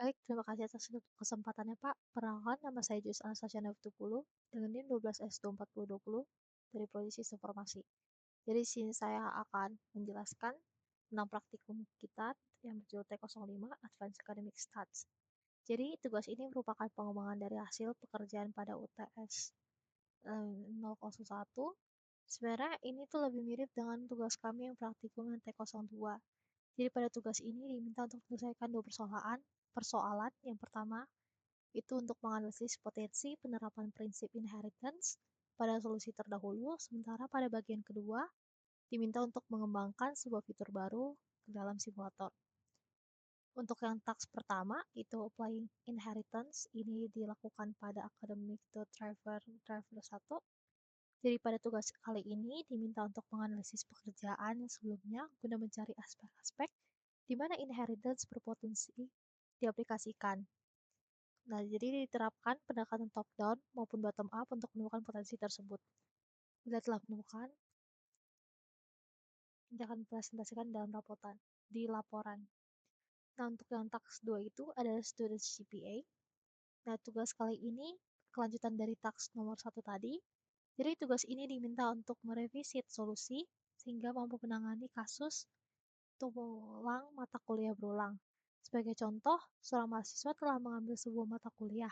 Baik, terima kasih atas kesempatannya, Pak. Perkenalkan, nama saya Jus Anastasia Navitupulu dengan NIM 12S24020 dari Prodi Sistem Informasi. Jadi di sini saya akan menjelaskan tentang praktikum kita yang berjudul T05 Advanced Academic Stats. Jadi tugas ini merupakan pengembangan dari hasil pekerjaan pada UTS 001. Sebenarnya ini tuh lebih mirip dengan tugas kami yang praktikum yang T02. Jadi pada tugas ini diminta untuk menyelesaikan dua persoalan. Persoalan yang pertama itu untuk menganalisis potensi penerapan prinsip inheritance pada solusi terdahulu, sementara pada bagian kedua diminta untuk mengembangkan sebuah fitur baru ke dalam simulator. Untuk yang task pertama, itu applying inheritance, ini dilakukan pada academic.driver 1. Jadi pada tugas kali ini diminta untuk menganalisis pekerjaan yang sebelumnya guna mencari aspek-aspek di mana inheritance berpotensi diaplikasikan. Nah, jadi diterapkan pendekatan top-down maupun bottom-up untuk menemukan potensi tersebut. Bila telah menemukan, kita akan presentasikan dalam di laporan. Nah, untuk yang task 2 itu adalah student GPA. Nah, tugas kali ini kelanjutan dari task nomor 1 tadi. Jadi tugas ini diminta untuk merevisit solusi sehingga mampu menangani kasus tulang mata kuliah berulang. Sebagai contoh, seorang mahasiswa telah mengambil sebuah mata kuliah,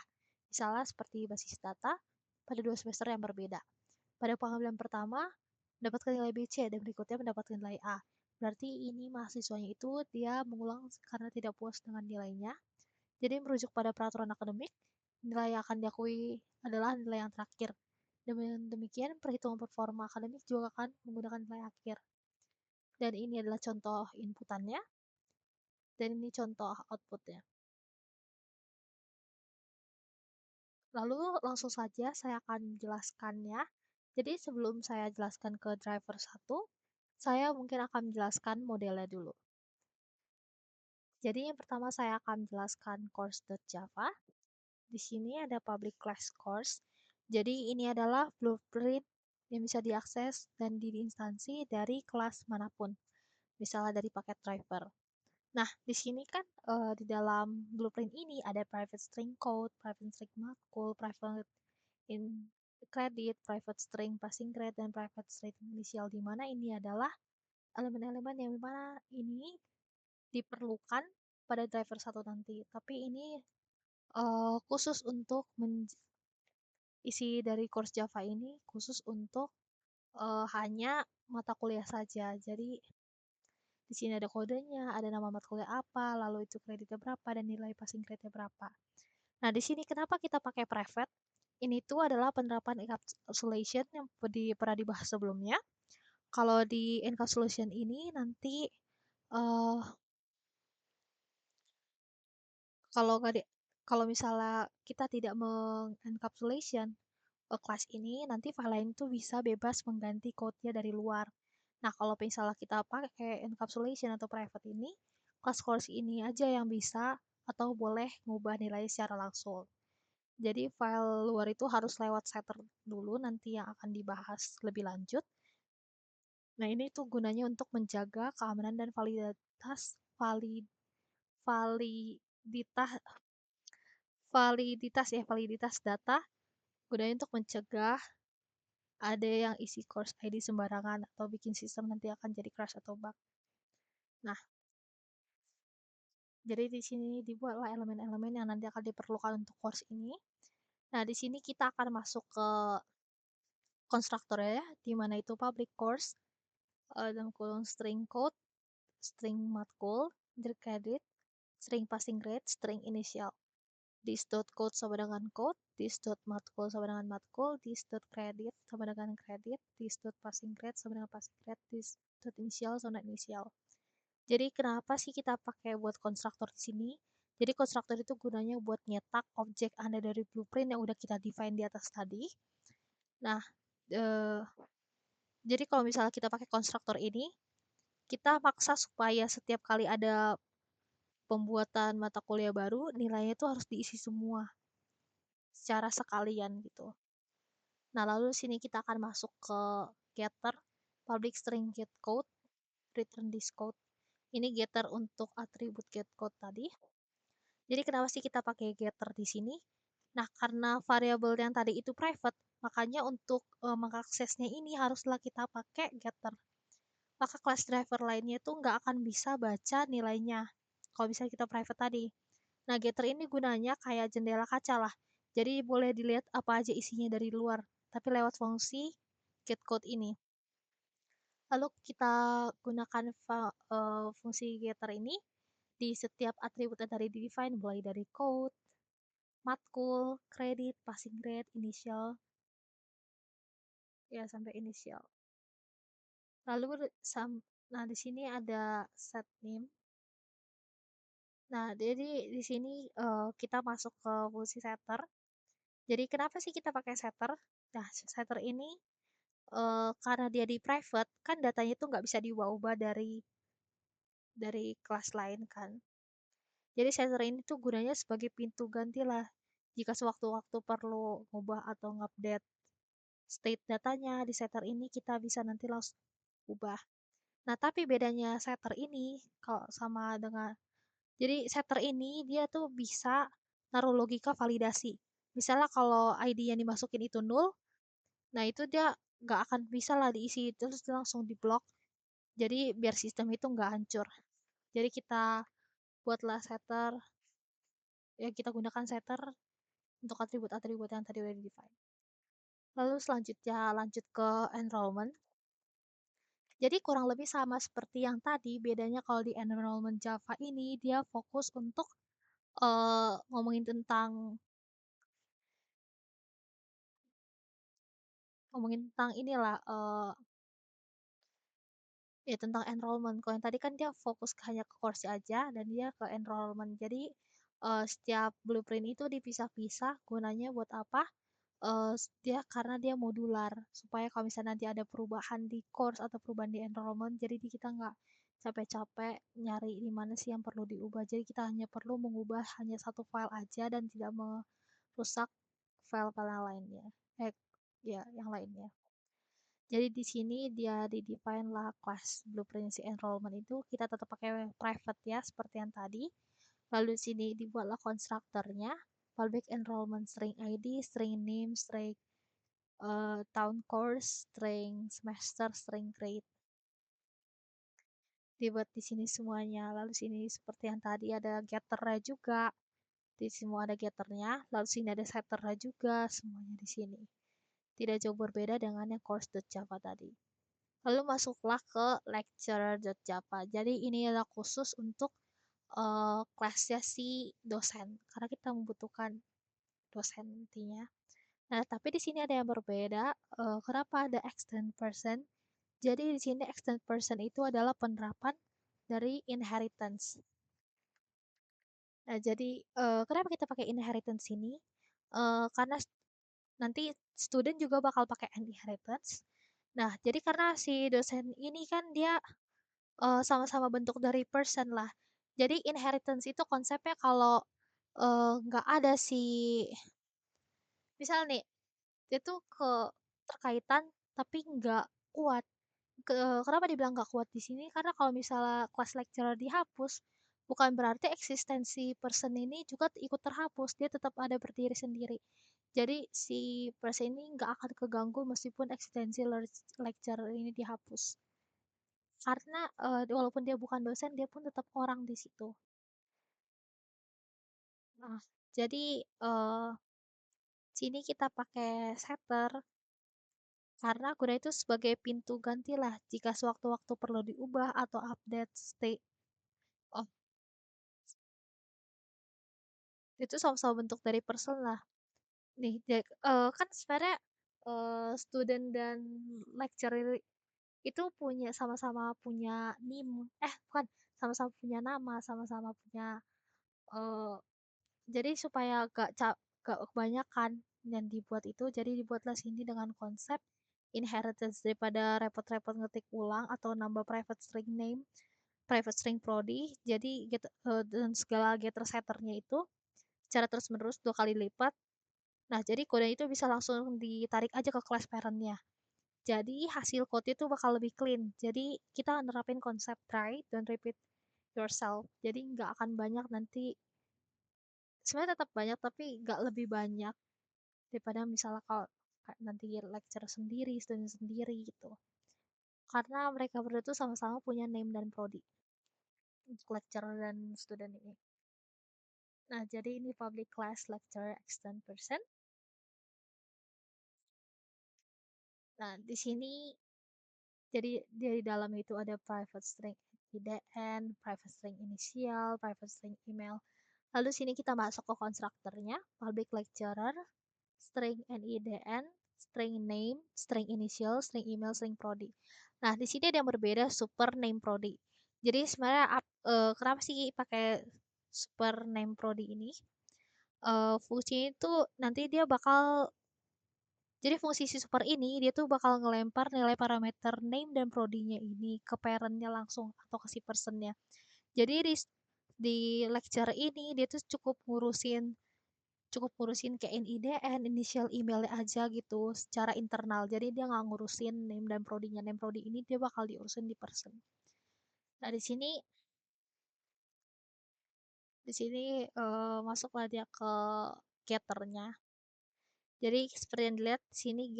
misalnya seperti basis data, pada 2 semester yang berbeda. Pada pengambilan pertama, mendapatkan nilai B, C, dan berikutnya mendapatkan nilai A. Berarti ini mahasiswanya itu dia mengulang karena tidak puas dengan nilainya. Jadi merujuk pada peraturan akademik, nilai yang akan diakui adalah nilai yang terakhir. Dengan demikian, perhitungan performa akademik juga akan menggunakan nilai akhir. Dan ini adalah contoh inputannya, dan ini contoh outputnya. Lalu langsung saja saya akan menjelaskannya. Jadi sebelum saya jelaskan ke driver 1, saya mungkin akan menjelaskan modelnya dulu. Jadi yang pertama saya akan menjelaskan course.java. Di sini ada public class course. Jadi ini adalah blueprint yang bisa diakses dan diinstansi dari kelas manapun. Misalnya dari paket driver. Nah, di sini kan di dalam blueprint ini ada private string code, private string matkul, private in credit, private string passing grade, dan private string initial, di mana ini adalah elemen-elemen yang mana ini diperlukan pada driver 1 nanti. Tapi ini khusus untuk isi dari course Java ini khusus untuk hanya mata kuliah saja. Jadi di sini ada kodenya, ada nama mata kuliah apa, lalu itu kreditnya berapa, dan nilai passing grade-nya berapa. Nah, di sini kenapa kita pakai private? Ini tuh adalah penerapan encapsulation yang pernah dibahas sebelumnya. Kalau di encapsulation ini nanti uh, kalau kalau misalnya kita tidak mengencapsulation kelas ini, nanti file lain tuh bisa bebas mengganti code-nya dari luar. Nah, kalau misalnya kita pakai encapsulation atau private ini, kelas course ini aja yang bisa atau boleh ngubah nilai secara langsung. Jadi file luar itu harus lewat setter dulu nanti yang akan dibahas lebih lanjut. Nah, ini tuh gunanya untuk menjaga keamanan dan validitas validitas data, gunanya untuk mencegah ada yang isi course ID sembarangan atau bikin sistem nanti akan jadi crash atau bug. Nah, jadi di sini dibuatlah elemen-elemen yang nanti akan diperlukan untuk course ini. Nah, di sini kita akan masuk ke konstruktor ya, di mana itu public course, dalam kurung string code, string matkul, credit, string passing grade, string initial. This.code sama dengan code, this.matkul sama dengan matkul, this.credit sama dengan credit, this.passing grade sama dengan passing grade, this.initial sama dengan initial. Jadi kenapa sih kita pakai buat konstruktor di sini? Jadi konstruktor itu gunanya buat nyetak objek ada dari blueprint yang udah kita define di atas tadi. Nah, jadi kalau misalnya kita pakai konstruktor ini, kita paksa supaya setiap kali ada pembuatan mata kuliah baru, nilainya itu harus diisi semua secara sekalian gitu. Nah, lalu sini kita akan masuk ke getter, public string get code, return this code. Ini getter untuk atribut get code tadi. Jadi kenapa sih kita pakai getter di sini? Nah, karena variabel yang tadi itu private, makanya untuk mengaksesnya ini haruslah kita pakai getter. Maka class driver lainnya itu nggak akan bisa baca nilainya. Kalau bisa kita private tadi. Nah, getter ini gunanya kayak jendela kaca lah. Jadi boleh dilihat apa aja isinya dari luar, tapi lewat fungsi getCode ini. Lalu kita gunakan fungsi getter ini di setiap atribut yang tadi di-define, mulai dari code, matkul, kredit, passing grade, initial, ya sampai initial. Lalu nah di sini ada set name. Nah, jadi di sini kita masuk ke fungsi setter. Jadi kenapa sih kita pakai setter? Nah, setter ini karena dia di private, kan datanya itu nggak bisa diubah-ubah dari kelas lain kan. Jadi setter ini tuh gunanya sebagai pintu ganti lah. Jika sewaktu-waktu perlu ngubah atau ngupdate state datanya di setter ini, kita bisa nanti langsung ubah. Nah, tapi bedanya setter ini kalau sama dengan, jadi setter ini dia tuh bisa naruh logika validasi. Misalnya kalau ID yang dimasukin itu null, nah itu dia nggak akan bisa lah diisi, terus dia langsung diblok. Jadi biar sistem itu nggak hancur. Jadi kita buatlah setter, ya kita gunakan setter untuk atribut-atribut yang tadi udah di define. Lalu selanjutnya lanjut ke enrollment. Jadi kurang lebih sama seperti yang tadi, bedanya kalau di enrollment Java ini dia fokus untuk ngomongin tentang inilah ya tentang enrollment. Kalau yang tadi kan dia fokus hanya ke course aja dan dia ke enrollment. Jadi setiap blueprint itu dipisah-pisah gunanya buat apa? Dia karena dia modular supaya kalau misalnya nanti ada perubahan di course atau perubahan di enrollment, jadi kita nggak capek-capek nyari di mana sih yang perlu diubah. Jadi kita hanya perlu mengubah hanya satu file aja dan tidak merusak file-file yang lainnya. Ya, yang lainnya. Jadi di sini dia di-define lah class blueprint si enrollment itu kita tetap pakai private ya seperti yang tadi. Lalu di sini dibuatlah konstruktornya public enrollment string ID, string name, string town course, string semester, string grade. Dibuat di sini semuanya. Lalu sini seperti yang tadi ada getternya juga. Di semua ada getternya. Lalu sini ada setternya juga. Semuanya di sini. Tidak jauh berbeda dengan yang course.java tadi. Lalu masuklah ke lecturer.java. Jadi ini adalah khusus untuk kelasnya si dosen. Karena kita membutuhkan dosen nantinya. Nah, tapi di sini ada yang berbeda. Kenapa ada extend person? Jadi di sini extend person itu adalah penerapan dari inheritance. Nah, jadi kenapa kita pakai inheritance ini? Karena nanti student juga bakal pakai inheritance. Nah, jadi karena si dosen ini kan dia sama-sama bentuk dari person lah. Jadi inheritance itu konsepnya kalau nggak ada si, misal nih, dia tuh terkaitan tapi nggak kuat. Kenapa dibilang nggak kuat di sini? Karena kalau misalnya kelas lecturer dihapus, bukan berarti eksistensi person ini juga ikut terhapus. Dia tetap ada berdiri sendiri. Jadi si person ini nggak akan keganggu meskipun eksistensi lecturer ini dihapus. Karena walaupun dia bukan dosen, dia pun tetap orang di situ. Nah, jadi sini kita pakai setter karena kuda itu sebagai pintu ganti lah jika sewaktu-waktu perlu diubah atau update state. Oh, itu sama-sama bentuk dari person lah. Nih, kan sebenarnya student dan lecturer itu punya sama-sama punya name, bukan, sama-sama punya nama, sama-sama punya eh jadi supaya gak kebanyakan yang dibuat itu, jadi dibuatlah sini dengan konsep inheritance daripada repot-repot ngetik ulang atau nambah private string name, private string prodi, jadi dan segala getter setternya itu secara terus-menerus 2 kali lipat. Nah, jadi kode itu bisa langsung ditarik aja ke class parentnya. Jadi hasil code itu bakal lebih clean. Jadi kita nerapin konsep try dan repeat yourself. Jadi nggak akan banyak nanti sebenarnya tetap banyak tapi nggak lebih banyak daripada misalnya kalau kayak nanti lecture sendiri, student sendiri gitu. Karena mereka berdua tuh sama-sama punya name dan prodi untuk lecturer dan student ini. Nah, jadi ini public class lecturer extend person. Nah, di sini jadi dari dalam itu ada private string IDN, private string inisial, private string email. Lalu sini kita masuk ke konstruktornya, public lecturer, string NIDN, string name, string initial, string email, string prodi. Nah, di sini ada yang berbeda super name prodi. Jadi sebenarnya kenapa sih pakai super name prodi ini? Fungsinya itu nanti dia bakal jadi fungsi si super ini dia tuh bakal ngelempar nilai parameter name dan prodinya ini ke parentnya langsung atau ke si personnya. Jadi di lecture ini dia tuh cukup ngurusin kayak NIDN, initial emailnya aja gitu secara internal. Jadi dia nggak ngurusin name dan prodinya. Name prodi ini dia bakal diurusin di person. Nah di sini masuklah dia ke getternya. Jadi seperti yang dilihat sini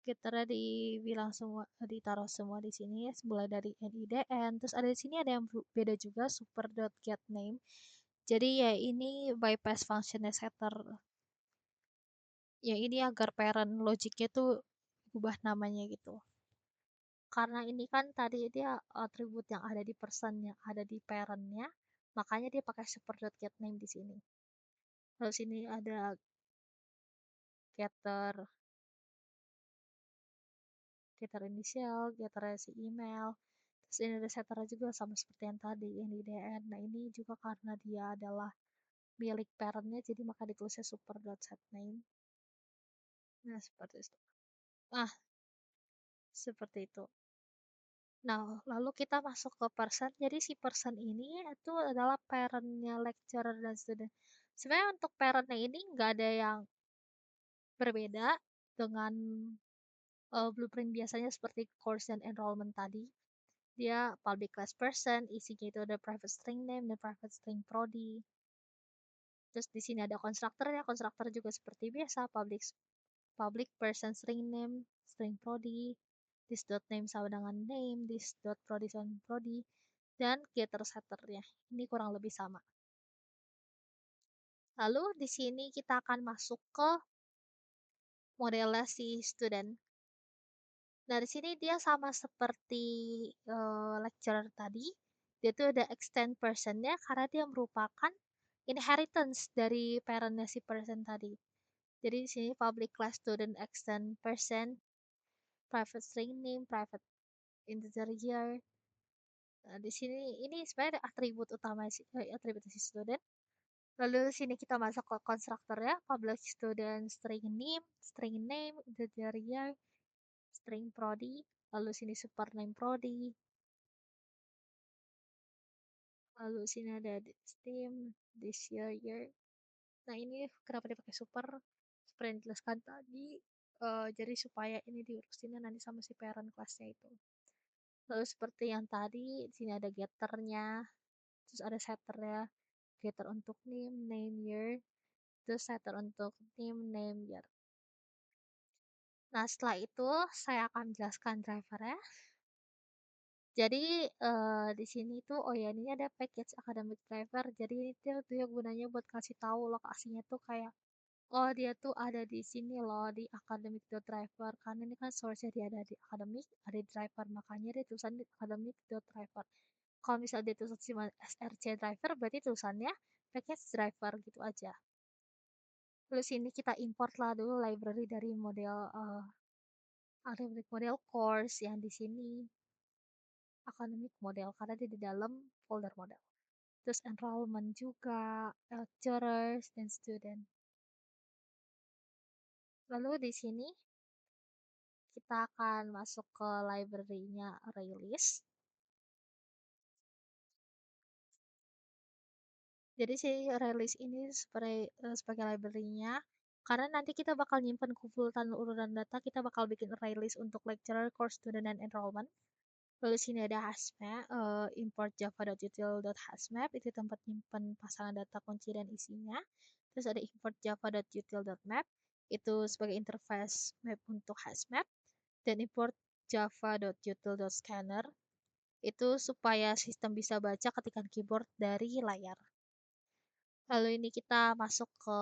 getternya dibilang semua ditaruh semua di sini mulai dari NIDN. Terus ada di sini ada yang beda juga super.getName. Jadi ya ini bypass functionnya setter. Ya ini agar parent logiknya tuh ubah namanya gitu. Karena ini kan tadi dia atribut yang ada di person yang ada di parentnya, makanya dia pakai super.getName di sini. Lalu sini ada getter getter inisial, getter si email. Terus ini ada setter juga sama seperti yang tadi yang di DN. Nah ini juga karena dia adalah milik parentnya jadi maka ditulisnya super.setName. Nah seperti itu. Ah seperti itu. Nah, lalu kita masuk ke person. Jadi si person ini itu adalah parentnya lecturer dan student. Sebenarnya untuk parentnya ini nggak ada yang berbeda dengan blueprint biasanya seperti course dan enrollment tadi. Dia public class person, isinya itu ada private string name dan private string prodi. Terus di sini ada konstruktornya, konstruktor juga seperti biasa, public public person string name, string prodi, this dot name sama dengan name, this dot prodi sama prodi, dan getter setternya. Ini kurang lebih sama. Lalu di sini kita akan masuk ke modelnya si student. Nah, di sini dia sama seperti lecturer tadi. Dia tuh ada extend personnya karena dia merupakan inheritance dari parentnya si person tadi. Jadi di sini public class student extend person, private string name, private integer year. Nah, di sini ini sebenarnya atribut utama atribut si student. Lalu di sini kita masuk ke konstruktornya, public student string name, integer year, string prodi, lalu sini super name prodi, lalu sini ada Steam, this year. Nah ini kenapa dipakai super? Seperti yang dijelaskan tadi, jadi supaya ini diurusinnya nanti sama si parent kelasnya itu. Lalu seperti yang tadi, di sini ada getternya, terus ada setternya, getter untuk name year, terus setter untuk name year. Nah setelah itu saya akan jelaskan drivernya. Jadi di sini tuh oh ya ini ada package academic driver. Jadi ini tuh dia gunanya buat kasih tahu lokasinya tuh kayak oh dia tuh ada di sini loh di academic.driver karena ini kan source-nya dia ada di academic, ada di driver makanya dia tulisan di academic.driver. Kalau misalnya dia tulisan cuma SRC driver berarti tulisannya package driver gitu aja. Terus ini kita import lah dulu library dari model academic model course yang di sini academic model karena dia di dalam folder model. Terus enrollment juga, lecturers, dan student. Lalu di sini kita akan masuk ke library-nya ArrayList. Jadi si ArrayList ini sebagai library-nya, karena nanti kita bakal nyimpen kumpulan urutan data, kita bakal bikin ArrayList untuk lecturer, course, student, dan enrollment. Lalu sini ada hasmap, import java.util.hasmap, itu tempat nyimpen pasangan data kunci dan isinya. Terus ada import java.util.map, itu sebagai interface map untuk hasmap. Dan import java.util.scanner, itu supaya sistem bisa baca ketikan keyboard dari layar. Lalu ini kita masuk ke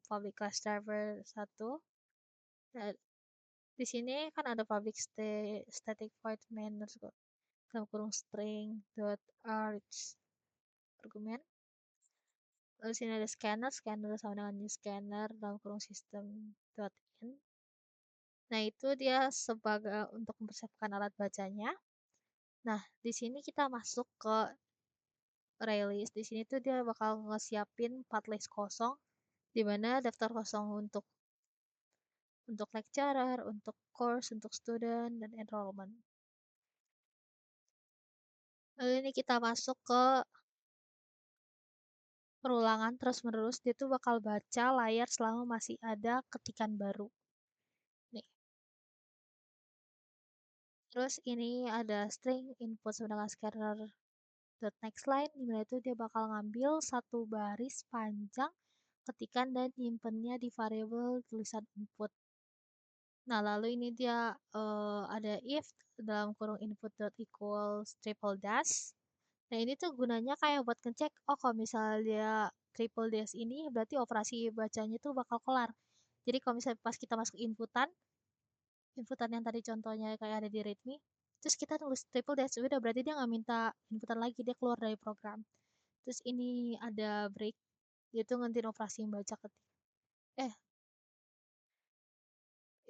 public class driver 1. Dan di sini kan ada public static void main dalam kurung string dot args argumen. Lalu sini ada scanner, scanner sama dengan new scanner dalam kurung system dot in. Nah, itu dia sebagai untuk mempersiapkan alat bacanya. Nah, di sini kita masuk ke release. Di sini tuh dia bakal ngesiapin 4 list kosong, di mana daftar kosong untuk lecturer, untuk course, untuk student, dan enrollment. Lalu ini kita masuk ke perulangan terus-menerus, dia tuh bakal baca layar selama masih ada ketikan baru. Nih. Terus ini ada string input sama dengan scanner dot next line, dimana itu dia bakal ngambil satu baris panjang ketikan dan nyimpennya di variabel tulisan input. Nah, lalu ini dia ada if dalam kurung input dot equals triple dash. Nah, ini tuh gunanya kayak buat ngecek, oh kalau misalnya dia triple dash ini berarti operasi bacanya tuh bakal kelar. Jadi kalau misalnya pas kita masuk inputan yang tadi contohnya kayak ada di readme, terus kita nulis triple dash, udah berarti dia nggak minta inputan lagi, dia keluar dari program. Terus ini ada break, dia tuh ngentin operasi membaca ketik.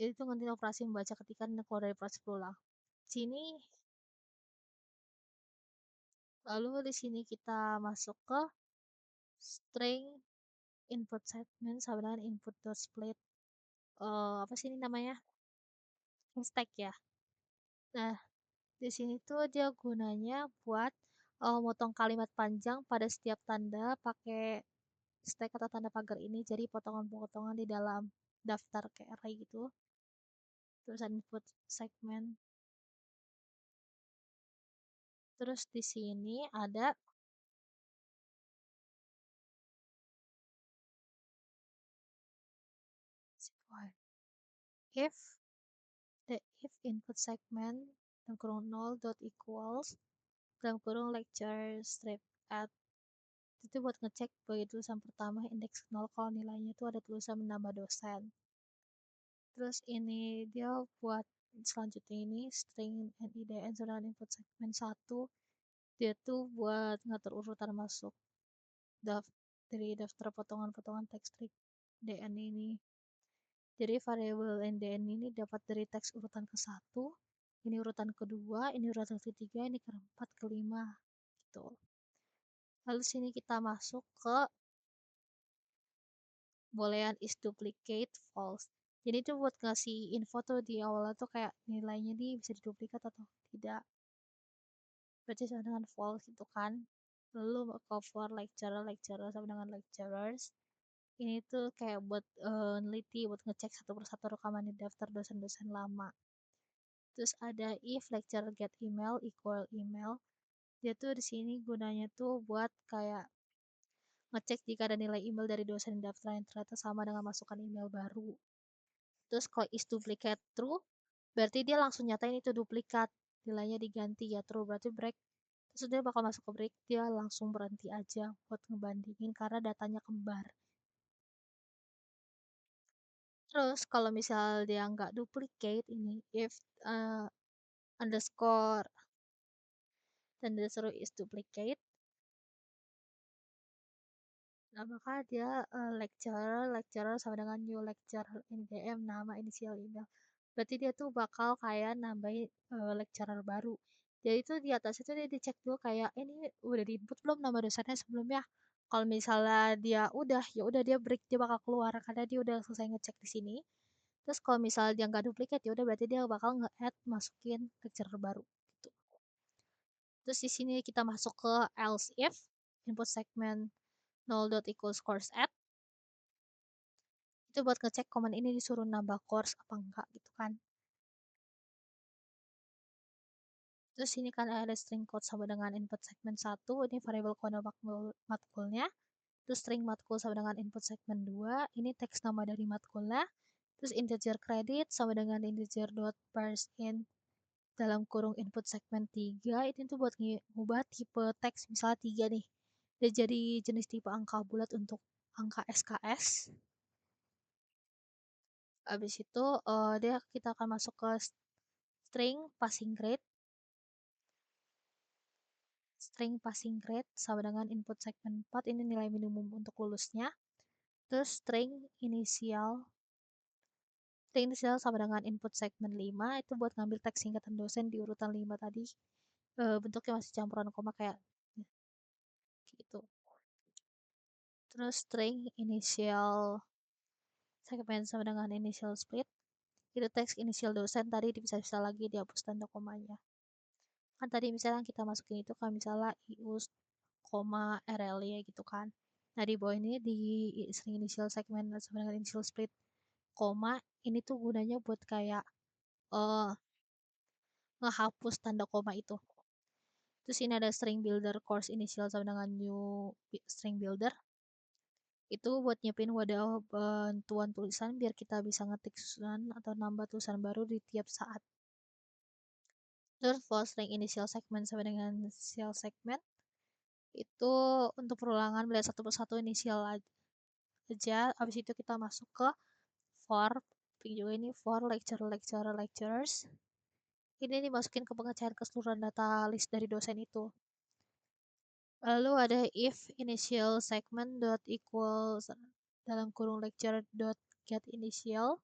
Itu ngentin operasi membaca ketikan dan keluar dari proses berulang. Sini, lalu di sini kita masuk ke string input segment sama dengan input dot split. Apa sih ini namanya? Stack ya. Nah, di sini tuh dia gunanya buat motong kalimat panjang pada setiap tanda pakai stack atau tanda pagar ini. Jadi potongan-potongan di dalam daftar kayak array gitu. Terus input segment. Terus di sini ada if the if input segment dalam kurung 0 dot equals dalam kurung lecture strip at, itu buat ngecek bagi tulisan pertama indeks 0 kalau nilainya itu ada tulisan menambah dosen. Terus ini dia buat selanjutnya ini string NIDN dengan input segment 1, dia tuh buat ngatur urutan masuk dari daftar potongan-potongan teks string DN ini. Jadi variabel NDN ini dapat dari teks urutan ke-1, ini urutan kedua, ini urutan ketiga, ini keempat, kelima, gitu. Lalu sini kita masuk ke boolean is duplicate false. Jadi itu buat ngasih info tuh di awalnya tuh kayak nilainya nih bisa diduplikat atau tidak. Berarti sama dengan false itu kan. Lalu cover lecturer sama dengan lecturers. Ini tuh kayak buat neliti, buat ngecek satu persatu rekaman di daftar dosen-dosen lama. Terus ada if lecturer get email equal email. Dia tuh di sini gunanya tuh buat kayak ngecek jika ada nilai email dari dosen daftar yang ternyata sama dengan masukan email baru. Terus kalau is duplicate true, berarti dia langsung nyatain itu duplikat, nilainya diganti ya true, berarti break. Terus dia bakal masuk ke break, dia langsung berhenti aja buat ngebandingin karena datanya kembar. Terus kalau misal dia nggak duplicate ini, if underscore dan dia suruh is duplicate, nah maka dia lecturer sama dengan new lecturer NDM nama inisial email. Berarti dia tuh bakal kayak nambahin lecturer baru. Jadi itu di atas itu dia dicek dulu kayak ini udah di input belum nama dosennya sebelumnya. Kalau misalnya dia udah, ya udah dia break, dia bakal keluar karena dia udah selesai ngecek di sini. Terus kalau misalnya dia nggak duplicate ya udah berarti dia bakal nge-add masukin lecturer baru gitu. Terus di sini kita masuk ke else if input segment 0 dot equals course add, itu buat ngecek command ini disuruh nambah course apa enggak gitu kan. Terus ini kan ada string code sama dengan input segmen 1, ini variable kode matkulnya. Terus string matkul sama dengan input segmen 2, ini teks nama dari matkulnya. Terus integer credit sama dengan integer dot parseInt dalam kurung input segmen 3, ini tuh buat ngubah tipe teks misalnya 3 nih. Dia jadi jenis tipe angka bulat untuk angka SKS. Habis itu kita akan masuk ke string passing grade. String passing grade sama dengan input segmen 4, ini nilai minimum untuk lulusnya. Terus string inisial sama dengan input segmen 5, itu buat ngambil teks singkatan dosen di urutan 5 tadi. Bentuknya masih campuran koma kayak gitu. Terus string inisial segmen sama dengan initial split, itu teks inisial dosen tadi bisa-bisa lagi dihapus tanda komanya. Kan tadi misalnya kita masukin itu kan misalnya ius koma rl gitu kan. Nah di bawah ini di string initial segmen sama dengan initial split koma, ini tuh gunanya buat kayak uh, ngehapus tanda koma itu. Terus ini ada string builder course initial sama dengan new string builder. Itu buat nyiapin wadah bantuan tulisan biar kita bisa ngetik susunan atau nambah tulisan baru di tiap saat. Terus for string initial segment sama dengan initial segment itu untuk perulangan melihat satu persatu inisial aja. Habis itu kita masuk ke for juga ini for lecturers. Ini dimasukin ke pengecahan keseluruhan data list dari dosen itu. Lalu ada if initial segment dot equals dalam kurung lecture dot get initial.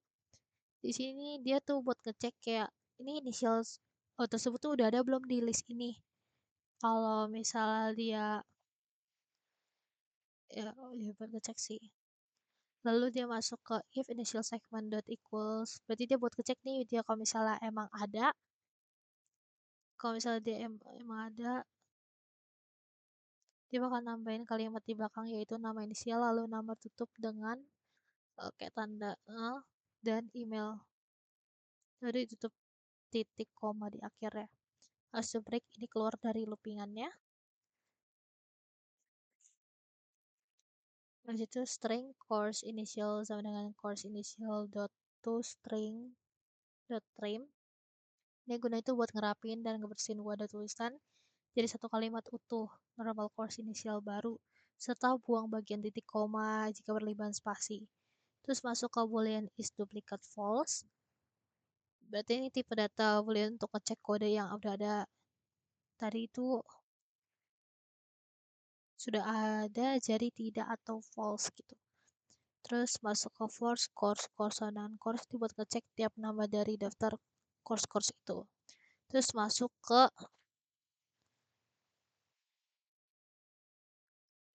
Di sini dia tuh buat ngecek kayak ini initial tersebut tuh udah ada belum di list ini. Kalau misalnya dia ya buat ngecek sih. Lalu dia masuk ke if initial segment dot equals, berarti dia buat ngecek nih dia kalau misalnya emang ada, kalau misalnya dia emang ada, dia bakal nambahin kalimat di belakang yaitu nama inisial lalu nama tutup dengan kayak tanda dan email. Jadi tutup titik koma di akhirnya. Harus break ini keluar dari loopingannya. Habis itu string course initial sama dengan course initial dot to string dot trim. Ini guna itu buat ngerapin dan ngebersihin wadah tulisan jadi satu kalimat utuh normal course initial baru serta buang bagian titik koma jika berlebihan spasi. Terus masuk ke boolean is duplicate false. Berarti ini tipe data boolean untuk ngecek kode yang udah ada tadi itu sudah ada jadi tidak atau false gitu. Terus masuk ke force course dan course itu buat ngecek tiap nama dari daftar course itu. Terus masuk ke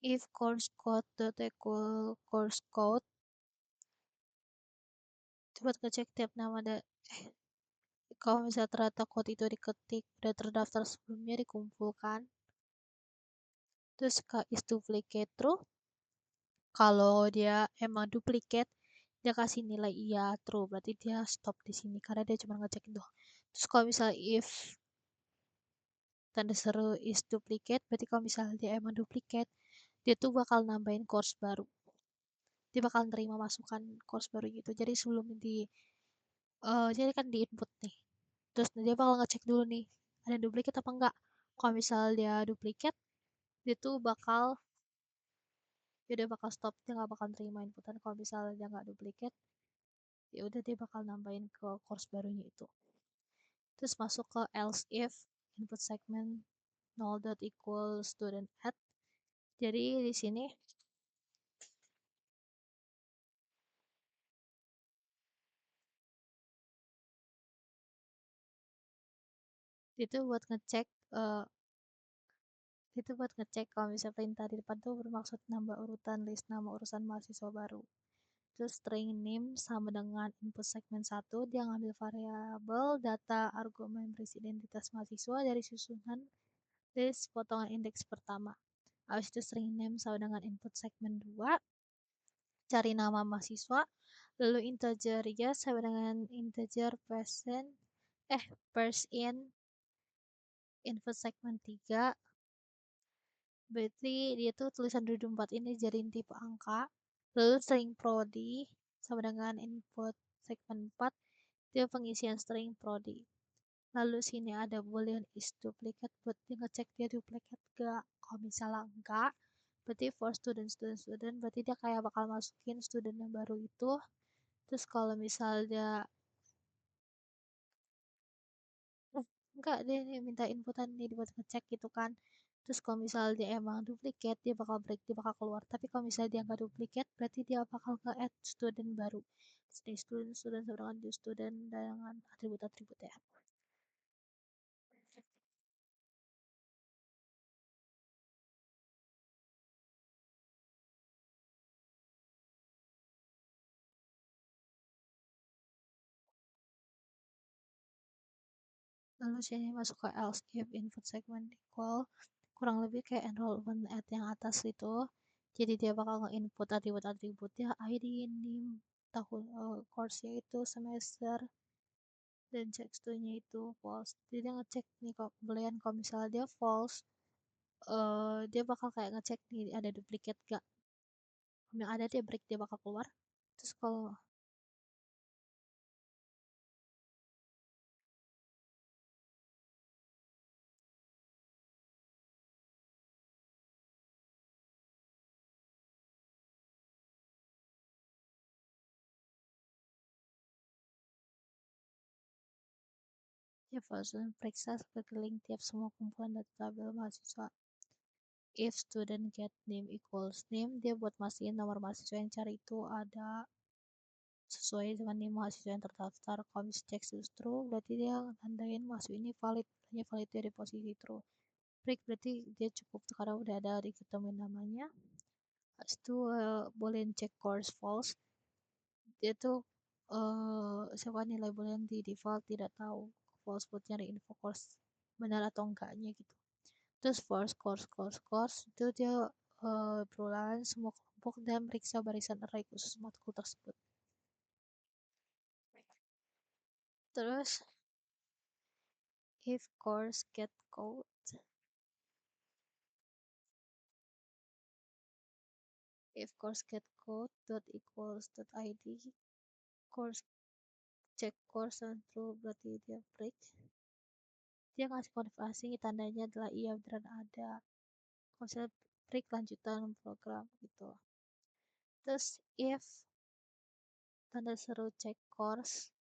if course code dot equal course code itu buat ngecek tiap nama kalau misalnya ternyata code itu diketik udah terdaftar sebelumnya dikumpulkan. Terus ke is duplicate true, kalau dia emang duplicate dia kasih nilai iya true, berarti dia stop di sini karena dia cuma ngecek itu. Terus kalau misalnya if tanda seru is duplicate, berarti kalau misalnya dia emang duplicate dia tuh bakal nambahin course baru, dia bakal terima masukan course baru gitu. Jadi sebelum jadi kan di input nih, terus dia bakal ngecek dulu nih ada duplicate apa enggak. Kalau misalnya dia duplicate dia tuh dia bakal stop, dia nggak bakal terima inputan. Kalau misalnya dia nggak duplicate ya udah dia bakal nambahin ke course barunya itu. Terus masuk ke else if input segment null dot equal student add. Jadi di sini itu buat ngecek uh, itu buat ngecek kalau misalnya perintah di depan tuh bermaksud nambah urutan list nama urusan mahasiswa baru. Terus string name sama dengan input segmen 1, dia ngambil variabel data argumen berisi identitas mahasiswa dari susunan list potongan indeks pertama. Habis itu string name sama dengan input segmen 2, cari nama mahasiswa, lalu integer ya sama dengan integer percent percent Input segmen 3 berarti dia tuh tulisan 24 ini jadiin tipe angka. Lalu string prodi sama dengan input segmen 4 dia pengisian string prodi. Lalu sini ada boolean is duplicate buat dia ngecek dia duplicate gak. Kalau misalnya enggak, berarti for student berarti dia kayak bakal masukin student yang baru itu. Terus kalau misalnya enggak, dia minta inputan dia dibuat ngecek gitu kan. Terus kalau misalnya dia emang duplicate dia bakal break, dia bakal keluar. Tapi kalau misalnya dia nggak duplicate berarti dia bakal ke add student baru. Stay student sama dengan new student dengan atribut-atribut ya. Lalu sini masuk ke else if input segment equal kurang lebih kayak enrollment at yang atas itu. Jadi dia bakal nge-input atribut-atributnya ID, name, tahun course-nya itu semester dan check nya itu false. Jadi dia ngecek nih kok belian kalau misalnya dia false, dia bakal kayak ngecek nih ada duplicate gak. Kalau yang ada dia break dia bakal keluar. Terus kalau dia false periksa sebagai link tiap semua kumpulan data tabel mahasiswa. If student get name equals name, dia buat mastiin nomor mahasiswa yang cari itu ada sesuai dengan name mahasiswa yang terdaftar. Kalau misalnya check is true, berarti dia nandain mahasiswa ini valid, hanya valid dia di posisi true. Break berarti dia cukup karena udah ada diketemuin namanya. Habis itu boleh cek course false. Dia tuh siapa nilai boolean di default tidak tahu false buat nyari info course benar atau enggaknya gitu. Terus course itu dia perulangan semua kelompok dan periksa barisan array khusus matkul tersebut. Terus if course get code, if course get code dot equals dot id, course check course and true berarti dia break. Dia ngasih konfirmasi tandanya adalah iya beneran ada. Konsep break lanjutan program gitu. Terus if tanda seru check course,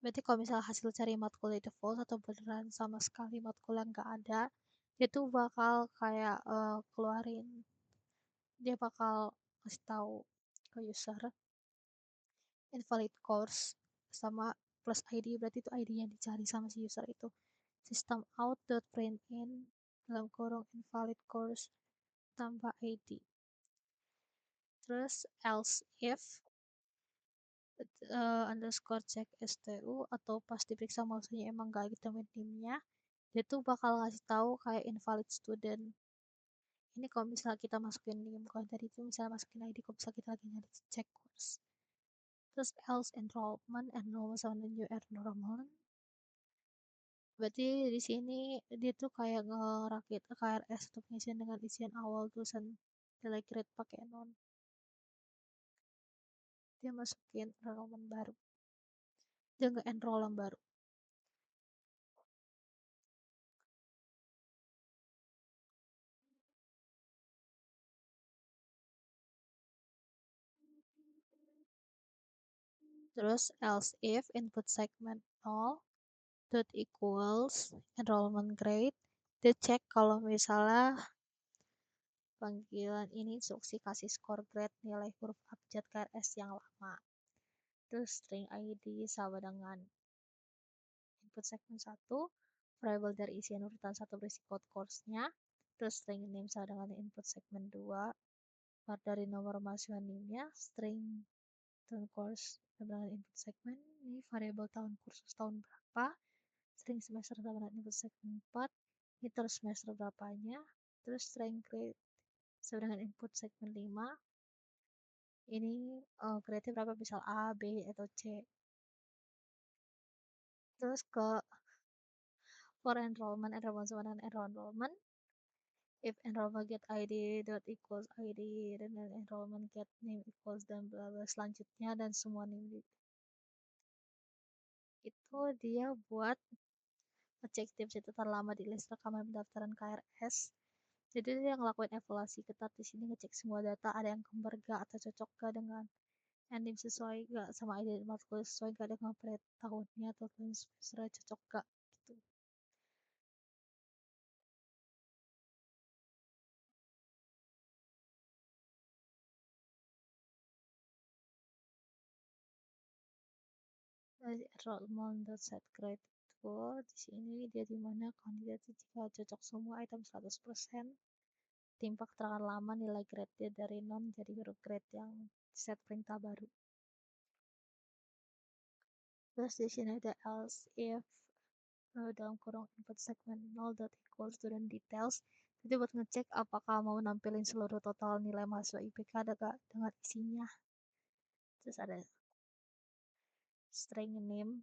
berarti kalau misalnya hasil cari matkul itu false atau beneran sama sekali matkul yang nggak ada, dia tuh bakal kayak keluarin, dia bakal kasih tahu ke user invalid course sama plus ID, berarti itu ID yang dicari sama si user itu. System out dot print in dalam kurung invalid course tambah ID. Terus else if underscore check STU atau pas diperiksa maksudnya emang gak ditemuin timnya, dia tuh bakal ngasih tahu kayak invalid student. Ini kalau misalnya kita masukin nim, kalau tadi itu misalnya masukin ID kalau misalnya kita lagi nyari check course. Terus else enrollment sama new enrollment. Berarti di sini dia tuh kayak ngerakit KRS untuk ngisiin dengan isian awal tulisan delay grade pakai non. Dia masukin enrollment baru. Dia nggak enroll yang baru. Terus else if input segment 0 dot equals enrollment grade, dia cek kalau misalnya panggilan ini instruksi kasih skor grade nilai huruf abjad KRS yang lama. Terus string ID sama dengan input segment 1, variable dari isian urutan 1 berisi code course-nya. Terus string name sama dengan input segment 2, dari nomor mahasiswa name-nya, string tahun course sama dengan input segment, ini variable tahun kursus tahun berapa, string semester sama dengan input segment 4, ini terus semester berapanya, terus string grade sama dengan input segment 5, ini grade-nya berapa, misal A, B, atau C. Terus ke For enrollment sama dengan enrollment. If enrollment get ID dot equals ID, dan enrollment get name equals dan bla bla selanjutnya, dan semua name itu dia buat ngecek tips itu terlama di list rekaman pendaftaran KRS. Jadi dia ngelakuin evaluasi ketat di sini, ngecek semua data ada yang kembar gak atau cocok gak dengan ending, sesuai gak sama ID matkul, sesuai gak dengan tahunnya atau sesuai cocok gak gitu. Dari enrollment.set grade itu di sini dia dimana kandidat jika cocok semua item 100%, timpa keterangan lama, nilai grade dia dari non jadi huruf grade yang set perintah baru. Terus di sini ada else if dalam kurung input segment 0 dot equal student details. Jadi buat ngecek apakah mau nampilin seluruh total nilai mahasiswa IPK ada gak dengan isinya. Terus ada string name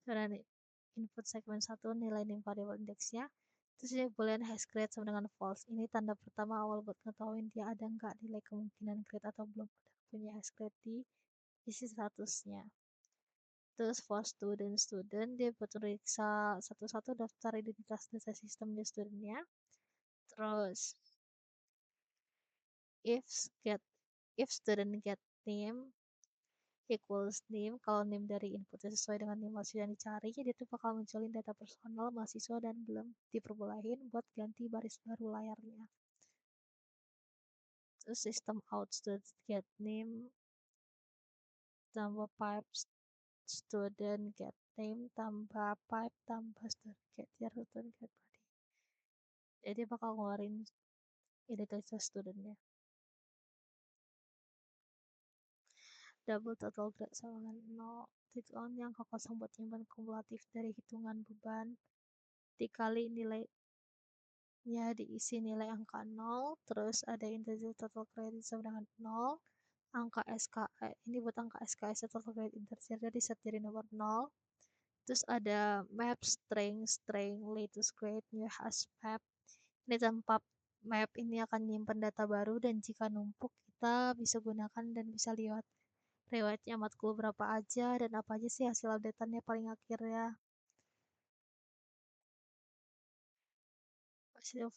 dan input segment 1 nilai name variable indexnya. Terus dia boolean has grade sama dengan false. Ini tanda pertama awal buat ngetahuin dia ada nggak nilai kemungkinan grade atau belum punya has grade di isi statusnya. Terus for student dia buat periksa satu-satu daftar identitas data sistem di studentnya. Terus if get if student get name equals name, kalau name dari inputnya sesuai dengan name mahasiswa yang dicari, jadi itu bakal munculin data personal mahasiswa dan belum diperbolehin buat ganti baris baru layarnya. Terus system out student get name tambah pipe student get name tambah pipe tambah student get year student get body. Jadi bakal ngeluarin identitas studentnya. Double total grade sama dengan 0. Tujuan yang kosong buat nyimpan kumulatif dari hitungan beban dikali nilainya diisi nilai angka 0, terus ada integer total credit sama dengan 0, angka SKE, ini buat angka SKS total credit integer set jadi nomor 0, terus ada map string latest grade new has map. Ini tempat map ini akan nyimpan data baru dan jika numpuk kita bisa gunakan dan bisa lihat riwayatnya matkul berapa aja dan apa aja sih hasil updateannya paling akhir ya.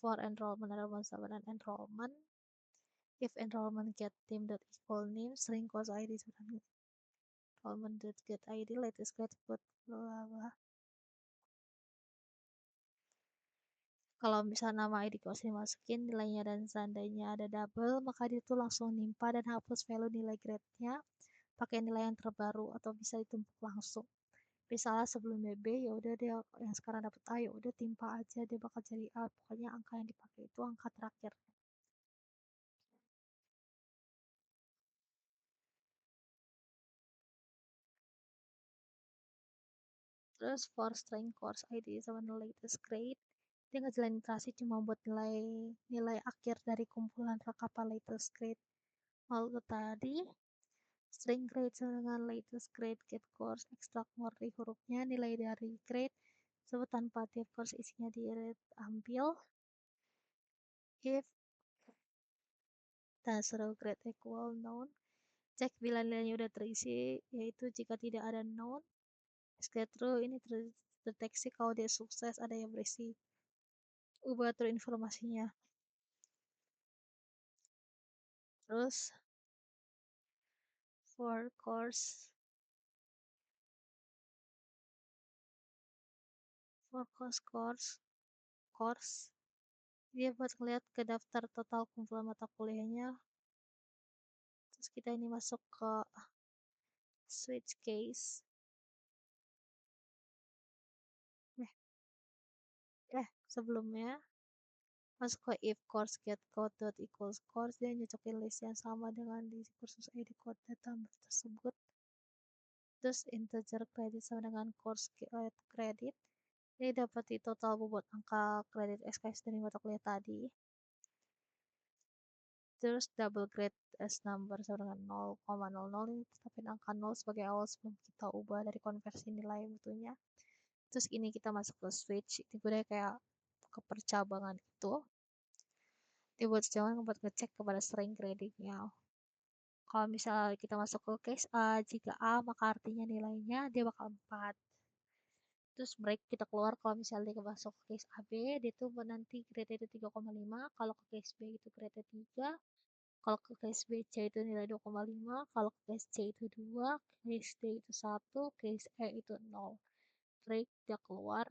For enrollment sama dengan enrollment. If enrollment get name dot equal name, string course ID sebenarnya enrollment dot get ID latest grade buat bla bla. Kalau misalnya nama ID course dimasukin nilainya dan seandainya ada double, maka dia tuh langsung nimpa dan hapus value nilai grade-nya pakai nilai yang terbaru atau bisa ditumpuk langsung. Misalnya sebelumnya B, ya udah dia yang sekarang dapat A, ya udah timpa aja dia bakal jadi A. Pokoknya angka yang dipakai itu angka terakhir. Terus for string course ID sama latest grade, dia ngejalanin iterasi cuma buat nilai akhir dari kumpulan rekapan latest grade. Lalu tadi string grade sama dengan latest grade get course extract dari hurufnya nilai dari grade sebut tanpa tiap course isinya diambil. If dan suruh grade equal known, cek bila nilainya udah terisi, yaitu jika tidak ada known, scatter true ini terdeteksi kalau dia sukses ada yang berisi ubah terus informasinya. Terus for course dia buat ngeliat ke daftar total kumpulan mata kuliahnya. Terus kita ini masuk ke switch case. Sebelumnya masuk ke if course get code dot equals course, dia nyocokin list yang sama dengan di kursus ID code data tersebut. Terus integer credit sama dengan course credit, ini dapat di total bobot angka kredit SKS dari mata kuliah tadi. Terus double grade as number sama dengan 0,00, ini tetapin angka 0 sebagai awal sebelum kita ubah dari konversi nilai mutunya. Terus ini kita masuk ke switch, ini gue kayak ke percabangan itu. Dia buat percabangan buat ngecek kepada string kreditnya. Kalau misalnya kita masuk ke case A, jika A maka artinya nilainya dia bakal 4. Terus break kita keluar kalau misalnya dia masuk ke case AB, dia tuh nanti grade itu 3,5. Kalau ke case B itu grade 3. Kalau ke case B C itu nilai 2,5. Kalau ke case C itu 2. Case D itu 1. Case E itu 0. Break dia keluar.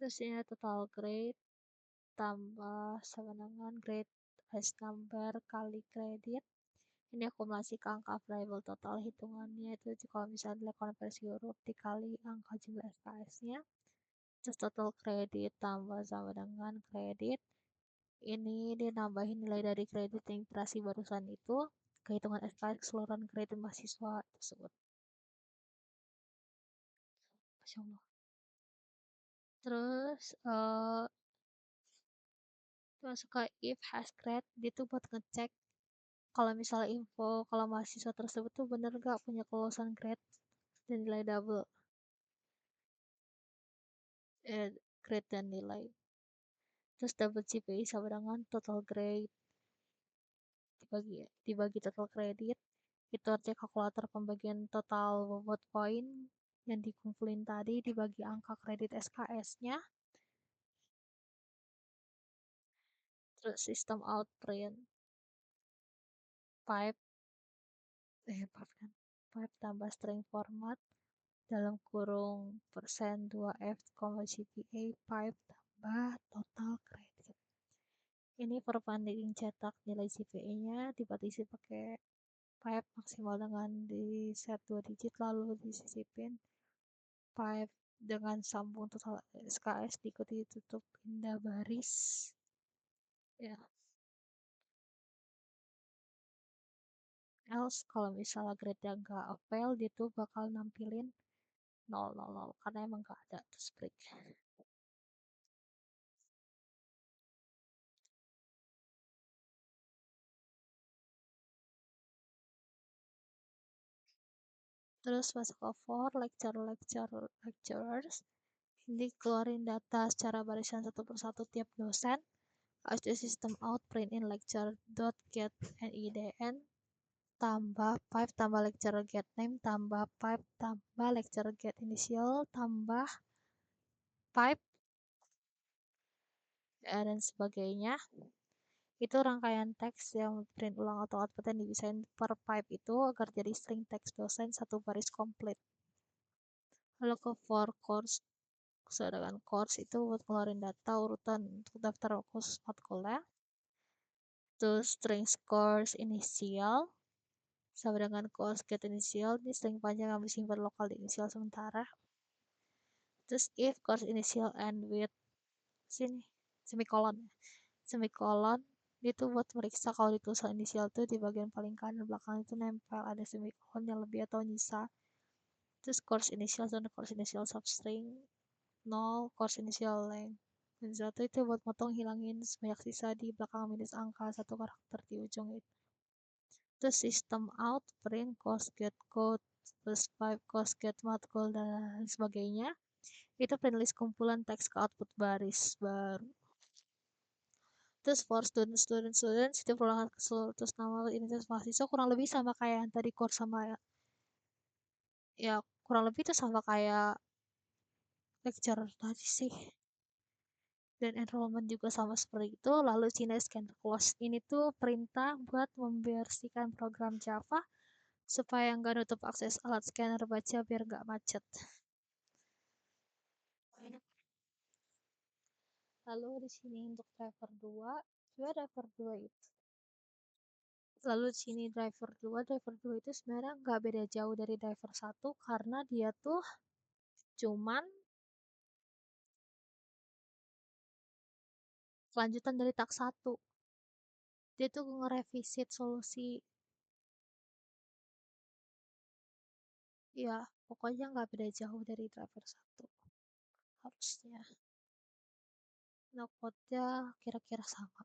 Terus ini total grade tambah sewenangan grade as number kali kredit. Ini akumulasi ke angka variable total, hitungannya itu kalau misalnya konversi huruf dikali angka jumlah SKS-nya. Terus total kredit tambah sama dengan kredit. Ini dia nambahin nilai dari kredit yang inflasi barusan itu, kehitungan SKS keseluruhan kredit mahasiswa tersebut. Masya Allah. Terus masuk ke if has grade, dia tuh buat ngecek kalau misalnya info kalau mahasiswa tersebut tuh bener gak punya kelulusan grade dan nilai double, grade dan nilai. Terus double GPI sama dengan total grade dibagi total kredit, itu artinya kalkulator pembagian total bobot poin yang dikumpulin tadi dibagi angka kredit SKS-nya. Terus sistem out print pipe pipe tambah string format dalam kurung persen 2F, GPA pipe tambah total kredit. Ini perbanding cetak nilai GPA-nya dibatasi pakai pipe maksimal dengan di set 2 digit lalu disisipin pipe dengan sambung total SKS diikuti tutup pindah baris ya. Else kalau misalnya grade yang gak fail dia tuh bakal nampilin 000 karena emang gak ada terus break. Terus masuk ke for lecturers, ini keluarin data secara barisan satu persatu tiap dosen. Ada sistem out print in lecture dot get nidn tambah pipe tambah lecturer get name tambah pipe tambah lecturer get initial tambah pipe dan sebagainya. Itu rangkaian teks yang print ulang atau output yang didesain per pipe itu agar jadi string teks dosen satu baris komplit. Lalu ke for course, sedangkan course itu buat keluarin data urutan untuk daftar khusus matkulnya. Terus string course inisial sama dengan course get initial, ini string panjang yang disimpan lokal di inisial sementara. Terus if course initial and with sini semikolon itu buat meriksa kalau di tulisan inisial tuh di bagian paling kanan belakang itu nempel ada semikolon yang lebih atau nyisa. Terus course initial dan course initial substring 0 course initial length dan satu itu buat motong hilangin sebanyak sisa di belakang minus angka satu karakter di ujung itu. Terus system out print course get code plus pipe course get matkul dan sebagainya. Itu print list kumpulan teks ke output baris baru. Terus for students itu perulangan ke seluruh terus nama identitas mahasiswa kurang lebih sama kayak yang tadi core sama ya kurang lebih itu sama kayak lecture tadi sih. Dan enrollment juga sama seperti itu. Lalu Cina scan close ini tuh perintah buat membersihkan program Java supaya nggak nutup akses alat scanner baca biar nggak macet. Lalu di sini untuk driver 2 juga driver 2 itu. Lalu di sini driver 2 itu sebenarnya nggak beda jauh dari driver 1 karena dia tuh cuman kelanjutan dari tak 1. Dia tuh ngerevisit solusi ya pokoknya nggak beda jauh dari driver 1 harusnya. Knockout-nya kira-kira sama.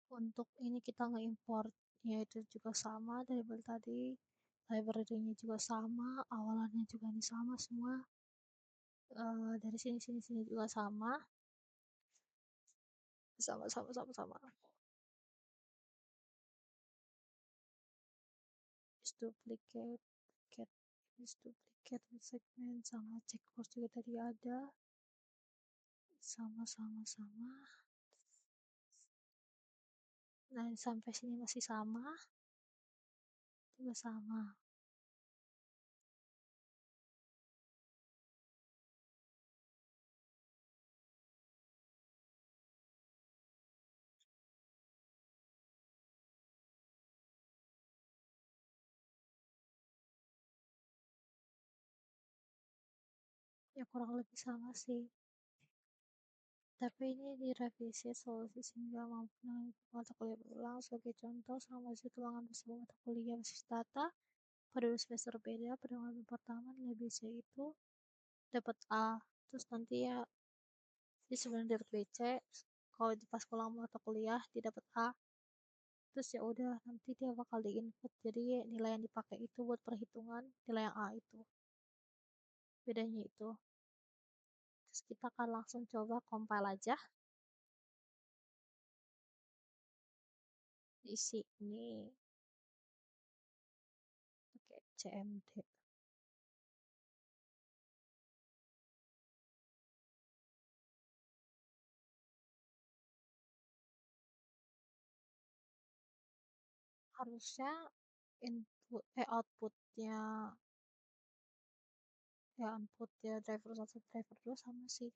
Untuk ini kita nge-import yaitu juga sama dari tadi, library-nya juga sama, awalannya juga ini sama semua. Dari sini juga sama, sama. Is duplicate, get is duplicate segment sama check course juga tadi ada, sama. Nah sampai sini masih sama, juga sama. Ya kurang lebih sama sih. Tapi ini direvisi solusi sehingga mampu menangani mata kuliah berulang. Sebagai contoh, selama itu tulangan bersama mata kuliah basis data pada 2 semester beda, pada ngambil pertama nilai BC itu dapat A. Terus nanti ya, dia sebenarnya dapat BC. Kalau pas pulang mata kuliah, dia dapat A. Terus ya udah, nanti dia bakal diinput. Jadi nilai yang dipakai itu buat perhitungan nilai yang A itu. Bedanya itu. Terus kita akan langsung coba compile aja. Isi ini pakai CMD. Harusnya outputnya outputnya driver 1 driver 2 sama sih.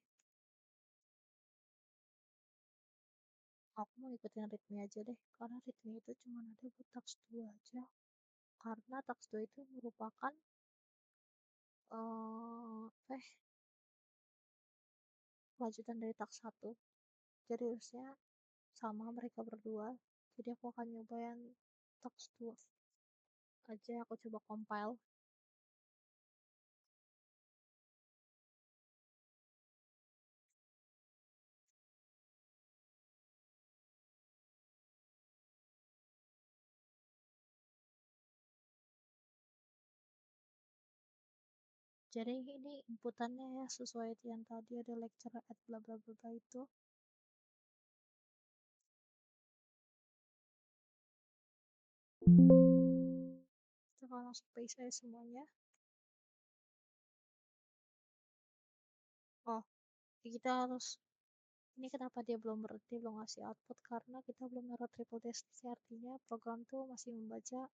Aku mau ikutin ritme aja deh, karena ritme itu cuma ada buat tax 2 aja. Karena tax 2 itu merupakan lanjutan dari tax 1. Jadi harusnya sama mereka berdua. Jadi aku akan nyoba yang tax 2 aja, aku coba compile. Jadi ini inputannya ya sesuai yang tadi ada lecture at bla bla bla itu. Kita akan langsung paste aja semuanya. Oh, kita harus ini kenapa dia belum berhenti, belum ngasih output, karena kita belum naruh triple dash. Artinya program tuh masih membaca,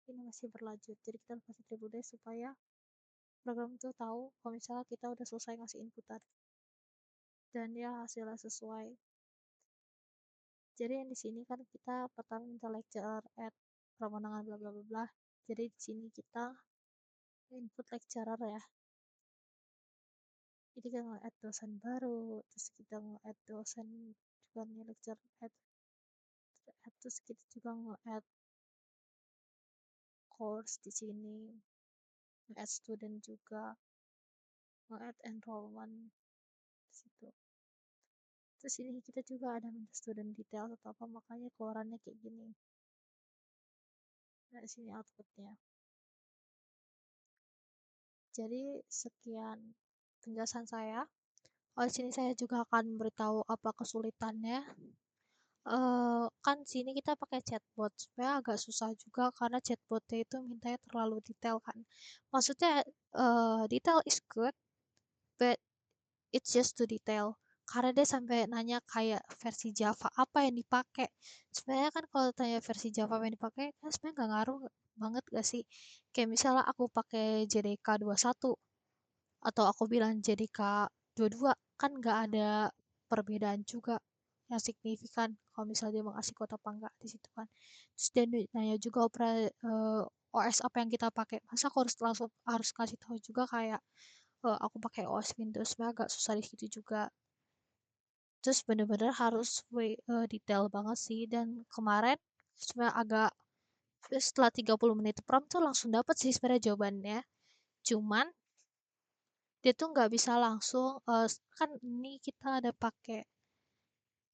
ini masih berlanjut. Jadi kita harus kasih triple dash supaya program tuh tahu kalau misalnya kita udah selesai ngasih inputan dan ya hasilnya sesuai. Jadi yang di sini kan kita pertama minta lecturer add pemenangan bla bla bla bla. Jadi di sini kita input lecturer ya. Jadi kita nge-add dosen baru, terus kita nge-add dosen juga nih lecturer add, terus kita juga nge-add course di sini, nge-add student juga, nge-add enrollment di situ. Terus ini kita juga ada minta student detail atau apa, makanya keluarannya kayak gini. Nah, di sini outputnya. Jadi sekian penjelasan saya. Oh, di sini saya juga akan memberitahu apa kesulitannya. Kan sini kita pakai chatbot supaya agak susah juga karena chatbotnya itu mintanya terlalu detail kan. Maksudnya detail is good, but it's just too detail. Karena dia sampai nanya kayak versi Java apa yang dipakai. Sebenarnya kan kalau tanya versi Java yang dipakai kan sebenarnya nggak ngaruh banget gak sih. Kayak misalnya aku pakai JDK 21 atau aku bilang JDK 22 kan nggak ada perbedaan juga yang signifikan kalau misalnya dia mau kasih kode apa enggak di situ kan. Terus dia nanya juga OS apa yang kita pakai. Masa aku harus langsung harus kasih tahu juga kayak aku pakai OS Windows, agak susah di situ juga. Terus bener-bener harus detail banget sih, dan kemarin sebenarnya agak setelah 30 menit prompt tuh langsung dapat sih sebenarnya jawabannya. Cuman Dia tuh nggak bisa langsung, kan ini kita ada pakai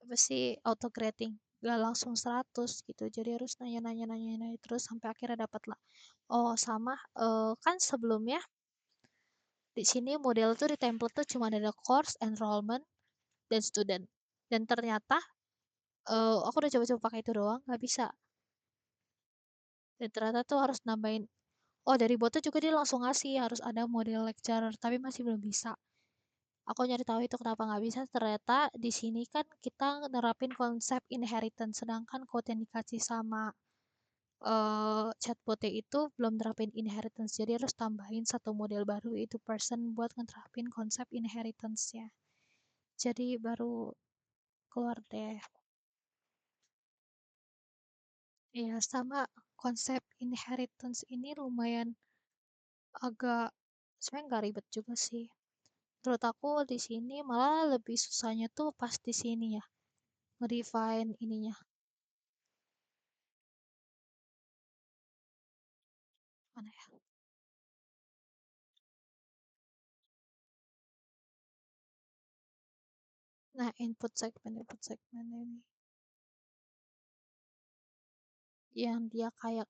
apa sih, auto grading, nggak langsung 100 gitu. Jadi harus nanya-nanya terus sampai akhirnya dapat lah. Oh, sama, kan sebelumnya di sini model tuh di template tuh cuma ada course, enrollment, dan student. Dan ternyata aku udah coba-coba pakai itu doang, nggak bisa. Dan ternyata tuh harus nambahin. Oh, dari bot tuh juga dia langsung ngasih harus ada model lecturer, tapi masih belum bisa. Aku nyari tahu itu kenapa nggak bisa. Ternyata di sini kan kita nerapin konsep inheritance, sedangkan code yang dikasih sama chatbotnya itu belum nerapin inheritance. Jadi harus tambahin satu model baru itu person buat ngeterapin konsep inheritance-nya. Jadi baru keluar deh. Ya, sama konsep inheritance ini lumayan agak sebenarnya nggak ribet juga sih. Menurut aku di sini malah lebih susahnya tuh pas di sini ya, ngedefine ininya. Mana ya? Nah, input segmen ini yang dia kayak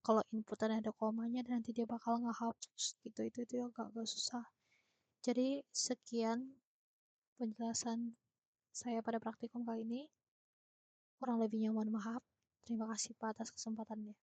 kalau inputan ada komanya dan nanti dia bakal ngehapus gitu, itu agak susah. Jadi sekian penjelasan saya pada praktikum kali ini. Kurang lebihnya mohon maaf. Terima kasih Pak atas kesempatannya.